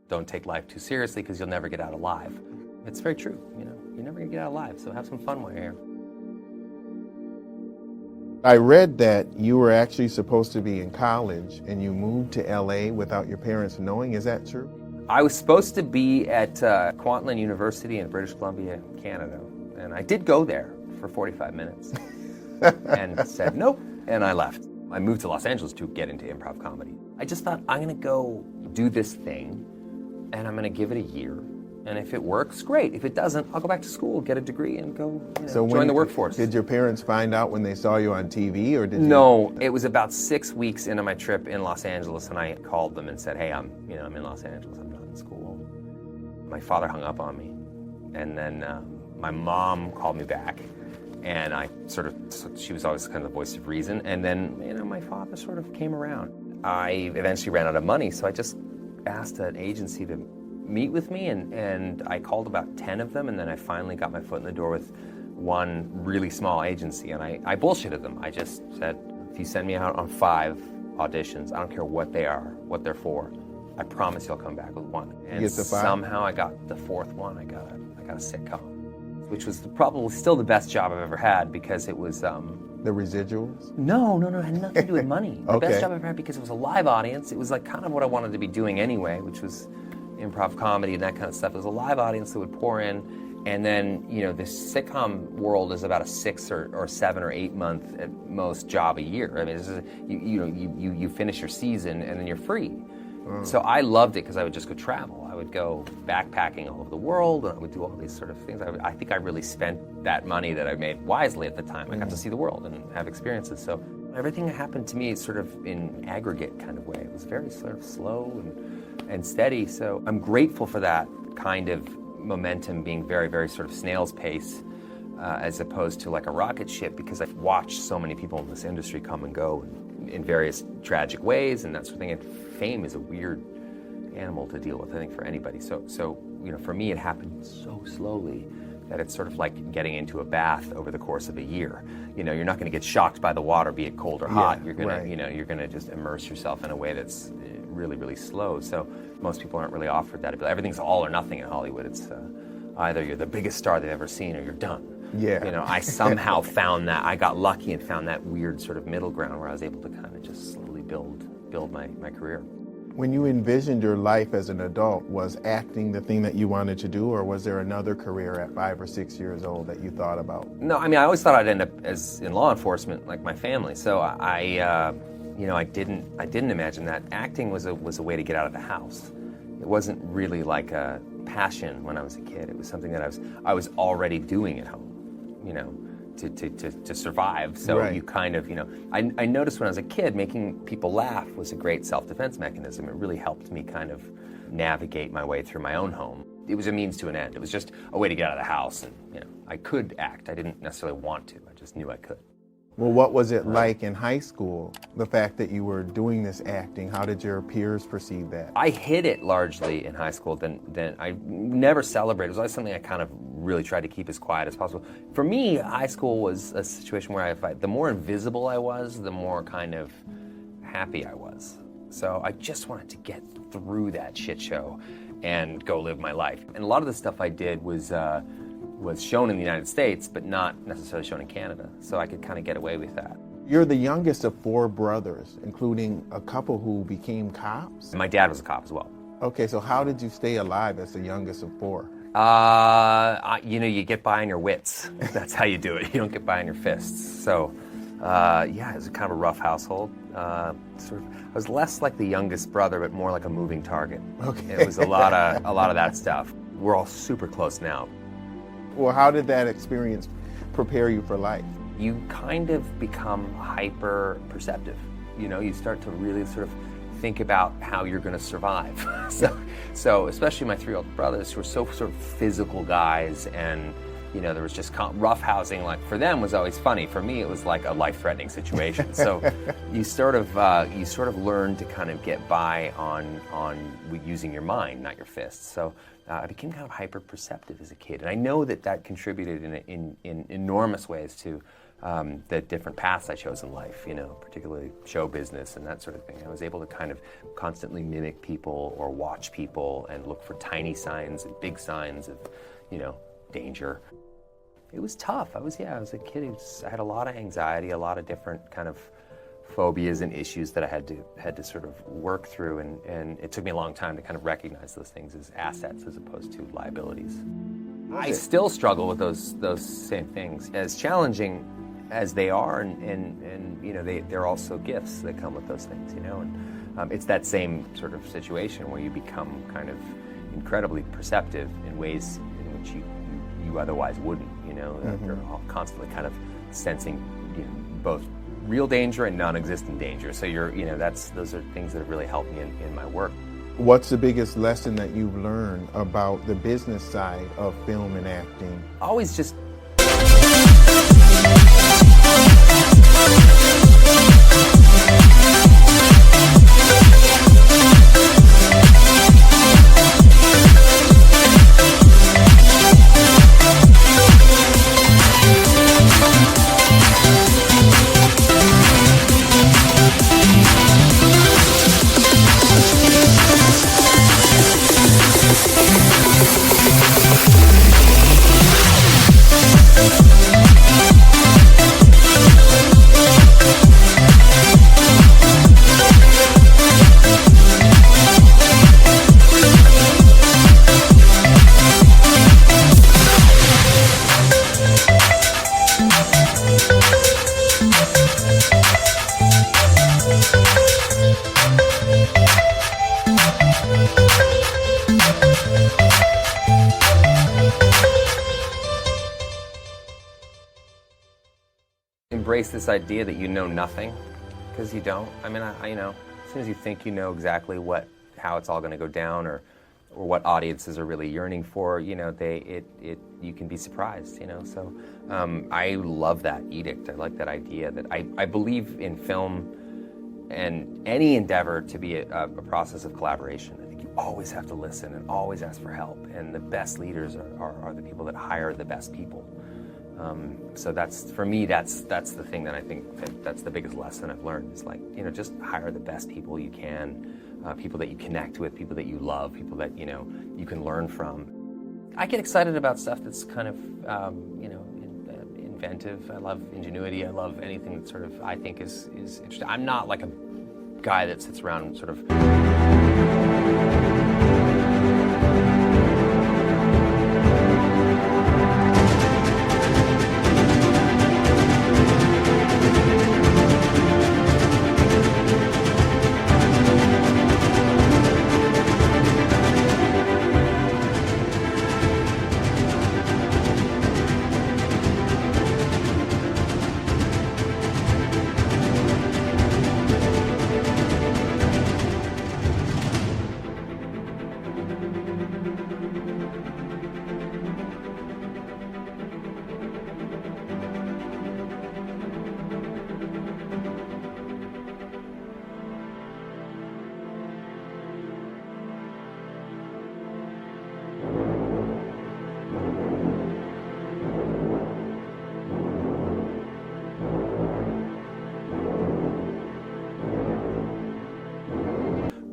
Don't take life too seriously because you'll never get out alive. It's very true, you know. You're never gonna get out alive, so have some fun while you're here. I read that you were actually supposed to be in college and you moved to LA without your parents knowing. Is that true? I was supposed to be at Kwantlen University in British Columbia, Canada, and I did go there for 45 minutes and said nope, and I left. I moved to Los Angeles to get into improv comedy. I just thought, I'm gonna go do this thing and I'm gonna give it a year. And if it works, great. If it doesn't, I'll go back to school, get a degree, and go join the workforce. Did your parents find out when they saw you on TV, or did you? No, it was about 6 weeks into my trip in Los Angeles, and I called them and said, hey, I'm in Los Angeles, I'm not in school. My father hung up on me, and then my mom called me back, and she was always kind of the voice of reason, and then, my father sort of came around. I eventually ran out of money, so I just asked an agency to meet with me, and I called about 10 of them, and then I finally got my foot in the door with one really small agency, and I bullshitted them. I just said, if you send me out on 5 auditions, I don't care what they are, what they're for, I promise you'll come back with one. And somehow I got the 4th one. I got a sitcom, which was probably still the best job I've ever had, because it was the residuals? No, it had nothing to do with money. The Okay. best job I've ever had, because it was a live audience. It was like kind of what I wanted to be doing anyway, which was improv comedy and that kind of stuff. It was a live audience that would pour in, and then this sitcom world is about a 6 or 7 or 8 month at most job a year. I mean, this is, you finish your season and then you're free. So I loved it because I would just go travel. I would go backpacking all over the world, and I would do all these sort of things. I think I really spent that money that I made wisely at the time. I got to see the world and have experiences. So everything that happened to me is sort of in aggregate kind of way. It was very sort of slow and steady. So I'm grateful for that kind of momentum being very, very sort of snail's pace, as opposed to like a rocket ship, because I've watched so many people in this industry come and go in various tragic ways and that sort of thing. And fame is a weird animal to deal with, I think, for anybody. So for me, it happened so slowly that it's sort of like getting into a bath over the course of a year. You're not going to get shocked by the water, be it cold or hot. You're going to, you're going to just immerse yourself in a way that's really, really slow. So most people aren't really offered that ability. Everything's all or nothing in Hollywood. It's either you're the biggest star they've ever seen or you're done. Yeah. I somehow found that. I got lucky and found that weird sort of middle ground where I was able to kind of just slowly build my career. When you envisioned your life as an adult, was acting the thing that you wanted to do, or was there another career at 5 or 6 years old that you thought about? No, I mean, I always thought I'd end up in law enforcement, like my family. So I didn't imagine that acting was a way to get out of the house. It wasn't really like a passion when I was a kid. It was something that I was already doing at home, to survive. So you kind of, I noticed when I was a kid, making people laugh was a great self-defense mechanism. It really helped me kind of navigate my way through my own home. It was a means to an end. It was just a way to get out of the house, and I could act. I didn't necessarily want to. I just knew I could. Well, what was it like in high school, the fact that you were doing this acting? How did your peers perceive that? I hid it largely in high school. Then I never celebrated. It was always something I kind of really tried to keep as quiet as possible. For me, high school was a situation where the more invisible I was, the more kind of happy I was. So I just wanted to get through that shit show and go live my life. And a lot of the stuff I did was shown in the United States, but not necessarily shown in Canada. So I could kind of get away with that. You're the youngest of 4 brothers, including a couple who became cops? My dad was a cop as well. Okay, so how did you stay alive as the youngest of 4? You get by on your wits. That's how you do it. You don't get by on your fists. So, it was kind of a rough household. I was less like the youngest brother, but more like a moving target. Okay. It was a lot of that stuff. We're all super close now. Well, how did that experience prepare you for life? You kind of become hyper perceptive. You start to really sort of think about how you're going to survive. So especially my 3 older brothers, who were so sort of physical guys, and there was just rough housing. Like, for them was always funny. For me, it was like a life-threatening situation. So you sort of learn to kind of get by on using your mind, not your fists. So I became kind of hyper perceptive as a kid, and I know that contributed in enormous ways to the different paths I chose in life, particularly show business and that sort of thing. I was able to kind of constantly mimic people or watch people and look for tiny signs and big signs of, danger. It was tough. I was a kid. I had a lot of anxiety, a lot of different kind of phobias and issues that I had to sort of work through, and it took me a long time to kind of recognize those things as assets as opposed to liabilities. I still struggle with those same things. As challenging as they are, and they're also gifts that come with those things, and it's that same sort of situation where you become kind of incredibly perceptive in ways in which you otherwise wouldn't, You're constantly kind of sensing, both real danger and non-existent danger. So those are things that have really helped me in my work. What's the biggest lesson that you've learned about the business side of film and acting? Always just embrace this idea that you know nothing, because you don't. I mean, as soon as you think you know exactly how it's all going to go down, or what audiences are really yearning for, you can be surprised, So I love that edict. I like that idea that I believe in film and any endeavor to be a process of collaboration. I think you always have to listen and always ask for help, and the best leaders are the people that hire the best people. So for me, that's the thing that I think that's the biggest lesson I've learned. Is just hire the best people you can, people that you connect with, people that you love, people that you can learn from. I get excited about stuff that's kind of inventive. I love ingenuity. I love anything that sort of I think is interesting. I'm not like a guy that sits around and sort of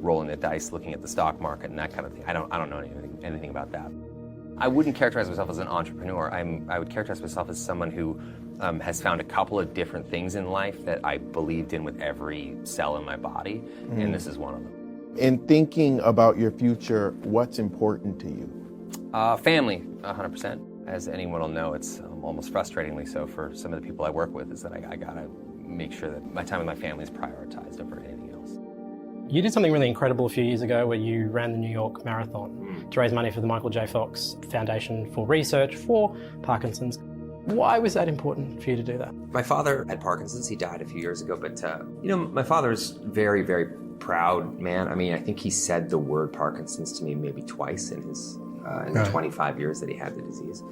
rolling the dice, looking at the stock market and that kind of thing. I don't know anything about that. I wouldn't characterize myself as an entrepreneur. I would characterize myself as someone who has found a couple of different things in life that I believed in with every cell in my body, and this is one of them. In thinking about your future, what's important to you? Family, 100%. As anyone will know, it's almost frustratingly so for some of the people I work with, is that I gotta make sure that my time with my family is prioritized over anything else. You did something really incredible a few years ago where you ran the New York Marathon to raise money for the Michael J. Fox Foundation for research for Parkinson's. Why was that important for you to do that? My father had Parkinson's. He died a few years ago, but my father's very, very proud man. I mean, I think he said the word Parkinson's to me maybe twice in the 25 years that he had the disease.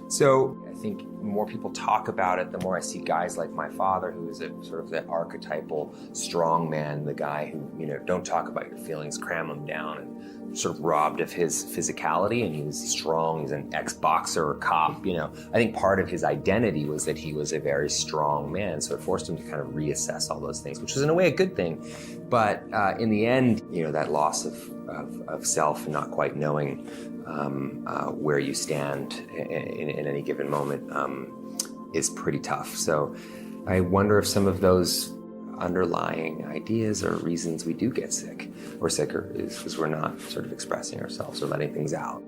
So I think the more people talk about it, the more I see guys like my father, who is sort of the archetypal strong man, the guy who, don't talk about your feelings, cram them down, and sort of robbed of his physicality, and he was strong. He's an ex-boxer or cop, you know. I think part of his identity was that he was a very strong man, so it forced him to kind of reassess all those things, which was in a way a good thing. But in the end, you know, that loss of self and not quite knowing where you stand in any given moment is pretty tough. So I wonder if some of those underlying ideas or reasons we do get sick or sicker is because we're not sort of expressing ourselves or letting things out.